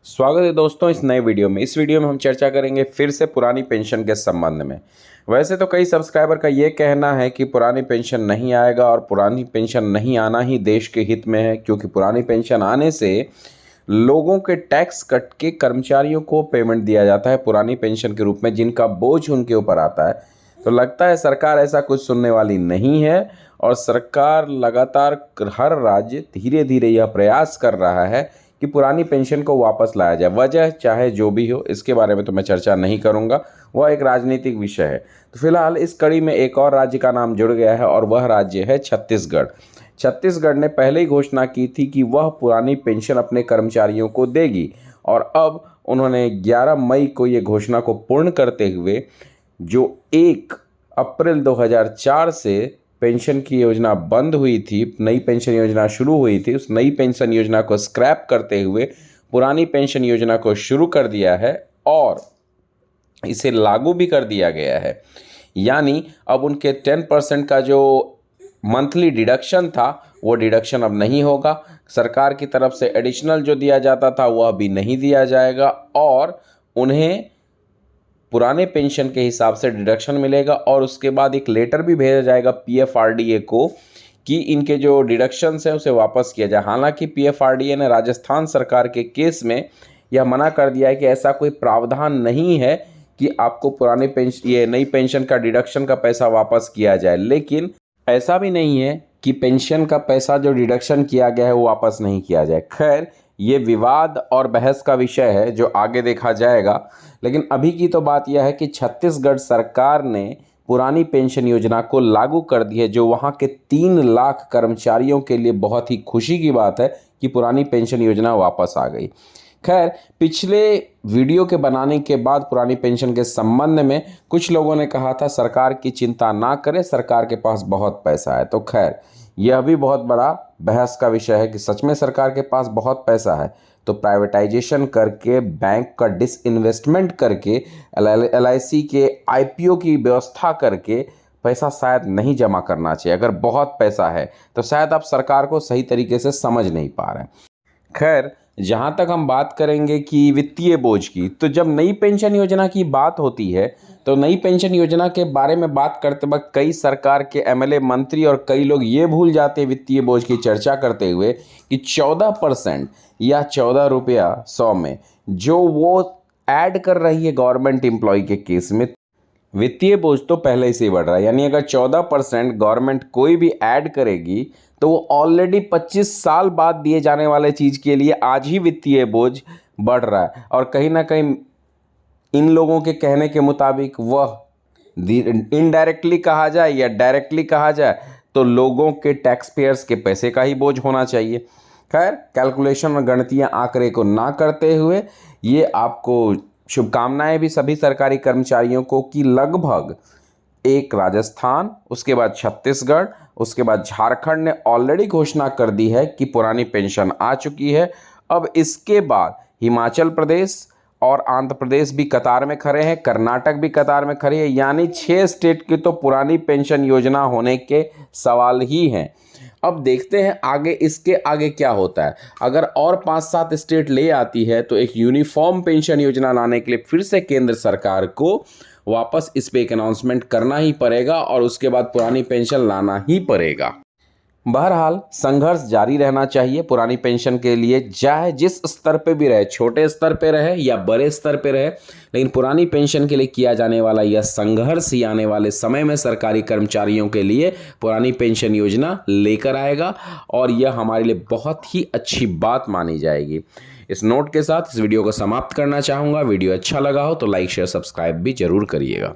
स्वागत है दोस्तों इस नए वीडियो में। इस वीडियो में हम चर्चा करेंगे फिर से पुरानी पेंशन के संबंध में। वैसे तो कई सब्सक्राइबर का ये कहना है कि पुरानी पेंशन नहीं आएगा और पुरानी पेंशन नहीं आना ही देश के हित में है, क्योंकि पुरानी पेंशन आने से लोगों के टैक्स कट के कर्मचारियों को पेमेंट दिया जाता है पुरानी पेंशन के रूप में, जिनका बोझ उनके ऊपर आता है। तो लगता है सरकार ऐसा कुछ सुनने वाली नहीं है और सरकार लगातार हर राज्य धीरे धीरे यह प्रयास कर रहा है कि पुरानी पेंशन को वापस लाया जाए। वजह चाहे जो भी हो, इसके बारे में तो मैं चर्चा नहीं करूंगा, वह एक राजनीतिक विषय है। तो फिलहाल इस कड़ी में एक और राज्य का नाम जुड़ गया है और वह राज्य है छत्तीसगढ़। छत्तीसगढ़ ने पहले ही घोषणा की थी कि वह पुरानी पेंशन अपने कर्मचारियों को देगी और अब उन्होंने 11 मई को ये घोषणा को पूर्ण करते हुए जो 1 अप्रैल 2004 से पेंशन की योजना बंद हुई थी, नई पेंशन योजना शुरू हुई थी, उस नई पेंशन योजना को स्क्रैप करते हुए पुरानी पेंशन योजना को शुरू कर दिया है और इसे लागू भी कर दिया गया है। यानी अब उनके 10% का जो मंथली डिडक्शन था वो डिडक्शन अब नहीं होगा। सरकार की तरफ से एडिशनल जो दिया जाता था वह भी नहीं दिया जाएगा और उन्हें पुराने पेंशन के हिसाब से डिडक्शन मिलेगा और उसके बाद एक लेटर भी भेजा जाएगा पीएफआरडीए को कि इनके जो डिडक्शंस हैं उसे वापस किया जाए। हालांकि पीएफआरडीए ने राजस्थान सरकार के केस में यह मना कर दिया है कि ऐसा कोई प्रावधान नहीं है कि आपको पुराने नई पेंशन का डिडक्शन का पैसा वापस किया जाए, लेकिन ऐसा भी नहीं है कि पेंशन का पैसा जो डिडक्शन किया गया है वो वापस नहीं किया जाए। खैर, ये विवाद और बहस का विषय है जो आगे देखा जाएगा, लेकिन अभी की तो बात यह है कि छत्तीसगढ़ सरकार ने पुरानी पेंशन योजना को लागू कर दी है, जो वहाँ के 3 लाख कर्मचारियों के लिए बहुत ही खुशी की बात है कि पुरानी पेंशन योजना वापस आ गई। खैर, पिछले वीडियो के बनाने के बाद पुरानी पेंशन के संबंध में कुछ लोगों ने कहा था सरकार की चिंता ना करें, सरकार के पास बहुत पैसा है। तो खैर, यह भी बहुत बड़ा बहस का विषय है कि सच में सरकार के पास बहुत पैसा है तो प्राइवेटाइजेशन करके, बैंक का डिसइन्वेस्टमेंट करके, एलआईसी के आईपीओ की व्यवस्था करके पैसा शायद नहीं जमा करना चाहिए। अगर बहुत पैसा है तो शायद आप सरकार को सही तरीके से समझ नहीं पा रहे हैं। खैर, जहाँ तक हम बात करेंगे कि वित्तीय बोझ की, तो जब नई पेंशन योजना की बात होती है तो नई पेंशन योजना के बारे में बात करते वक्त कई सरकार के एमएलए, मंत्री और कई लोग ये भूल जाते हैं वित्तीय बोझ की चर्चा करते हुए कि 14% या 14 रुपया 100 में जो वो ऐड कर रही है गवर्नमेंट एम्प्लॉय के केस में, वित्तीय बोझ तो पहले से ही बढ़ रहा है। यानी अगर 14% गवर्नमेंट कोई भी ऐड करेगी तो वो ऑलरेडी 25 साल बाद दिए जाने वाले चीज़ के लिए आज ही वित्तीय बोझ बढ़ रहा है। और कहीं ना कहीं इन लोगों के कहने के मुताबिक वह इनडायरेक्टली कहा जाए या डायरेक्टली कहा जाए तो लोगों के टैक्स पेयर्स के पैसे का ही बोझ होना चाहिए। खैर, कैलकुलेशन और गणितीय आंकड़े को ना करते हुए ये आपको शुभकामनाएं भी सभी सरकारी कर्मचारियों को कि लगभग एक राजस्थान, उसके बाद छत्तीसगढ़, उसके बाद झारखंड ने ऑलरेडी घोषणा कर दी है कि पुरानी पेंशन आ चुकी है। अब इसके बाद हिमाचल प्रदेश और आंध्र प्रदेश भी कतार में खड़े हैं, कर्नाटक भी कतार में खड़े हैं। यानी 6 स्टेट की तो पुरानी पेंशन योजना होने के सवाल ही हैं। अब देखते हैं आगे, इसके आगे क्या होता है। अगर और 5-7 स्टेट ले आती है तो एक यूनिफॉर्म पेंशन योजना लाने के लिए फिर से केंद्र सरकार को वापस इस पे एक अनाउंसमेंट करना ही पड़ेगा और उसके बाद पुरानी पेंशन लाना ही पड़ेगा। बहरहाल, संघर्ष जारी रहना चाहिए पुरानी पेंशन के लिए, चाहे जिस स्तर पे भी रहे, छोटे स्तर पे रहे या बड़े स्तर पे रहे, लेकिन पुरानी पेंशन के लिए किया जाने वाला यह संघर्ष ही आने वाले समय में सरकारी कर्मचारियों के लिए पुरानी पेंशन योजना लेकर आएगा और यह हमारे लिए बहुत ही अच्छी बात मानी जाएगी। इस नोट के साथ इस वीडियो को समाप्त करना चाहूँगा। वीडियो अच्छा लगा हो तो लाइक, शेयर, सब्सक्राइब भी जरूर करिएगा।